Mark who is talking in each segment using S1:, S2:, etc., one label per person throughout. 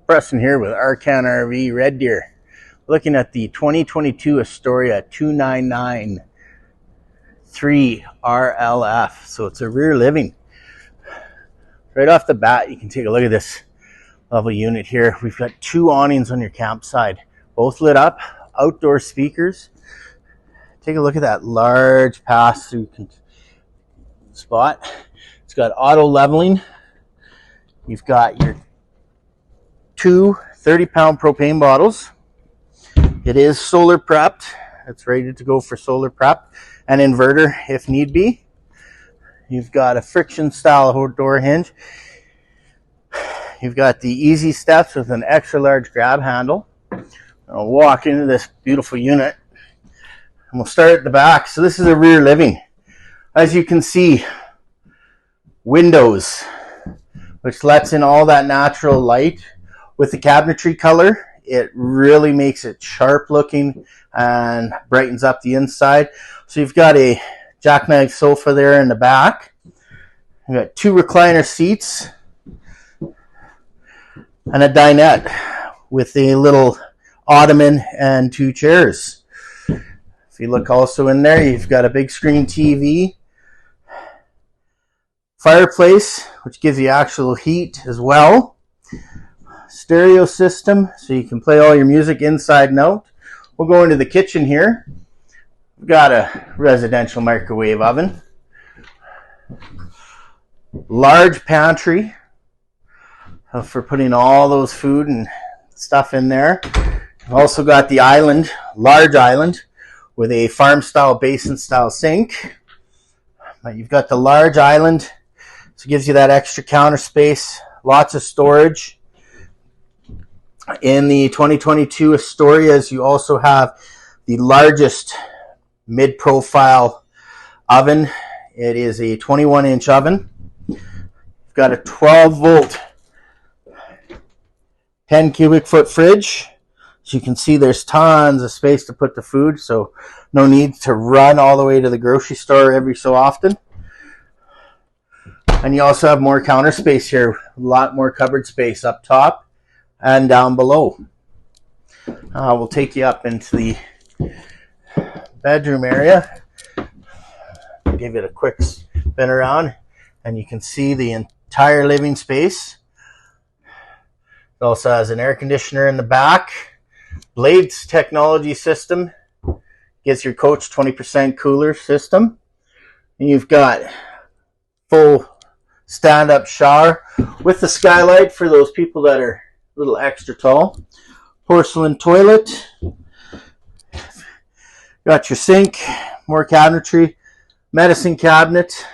S1: Preston here with Arcan RV Red Deer. Looking at the 2022 Astoria 2993 RLF. So it's a rear living. Right off the bat, you can take a look at this lovely unit here. We've got two awnings on your campsite, both lit up, outdoor speakers. Take a look at that large pass-through spot. It's got auto leveling. You've got your two 30-pound propane bottles. It is solar prepped. It's ready to go for solar prep and inverter if need be. You've got a friction style door hinge. You've got the easy steps with an extra large grab handle. I'll walk into this beautiful unit and we'll start at the back. So this is a rear living. As you can see, windows, which lets in all that natural light. With the cabinetry color, it really makes it sharp looking and brightens up the inside. So you've got a jackknife sofa there in the back. You've got two recliner seats and a dinette with a little ottoman and two chairs. If you look also in there, you've got a big screen TV, fireplace, which gives you actual heat as well. Stereo system, so you can play all your music inside and out. We'll go into the kitchen here. We've got a residential microwave oven. Large pantry for putting all those food and stuff in there. We've also got the island, large island, with a farm-style basin-style sink. You've got the large island, so it gives you that extra counter space, lots of storage. In the 2022 Astorias, you also have the largest mid-profile oven. It is a 21-inch oven. You've got a 12-volt, 10 cubic foot fridge. As you can see, there's tons of space to put the food, so no need to run all the way to the grocery store every so often. And you also have more counter space here, a lot more cupboard space up top and down below. We'll take you up into the bedroom area. Give it a quick spin around and you can see the entire living space. It also has an air conditioner in the back. Blades technology system gives your coach 20% cooler system. And you've got full stand-up shower with the skylight for those people that are a little extra tall. Porcelain toilet. Got your sink, more cabinetry, medicine cabinet.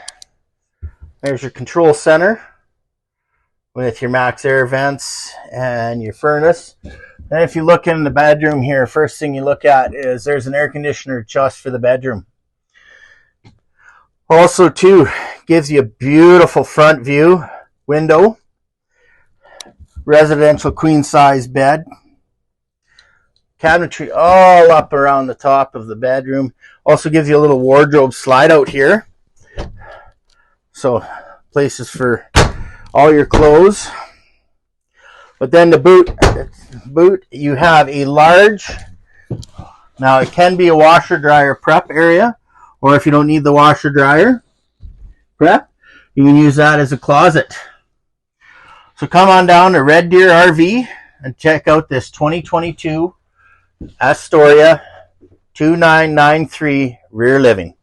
S1: There's your control center with your max air vents and your furnace. And if you look in the bedroom here, first thing you look at is there's an air conditioner just for the bedroom. Also too, gives you a beautiful front view window. Residential queen size bed. Cabinetry all up around the top of the bedroom. Also gives you a little wardrobe slide out here. So places for all your clothes. But then the boot, you have a large, now it can be a washer dryer prep area, or if you don't need the washer dryer prep, you can use that as a closet. So come on down to Red Deer RV and check out this 2022 Astoria 2993 rear living.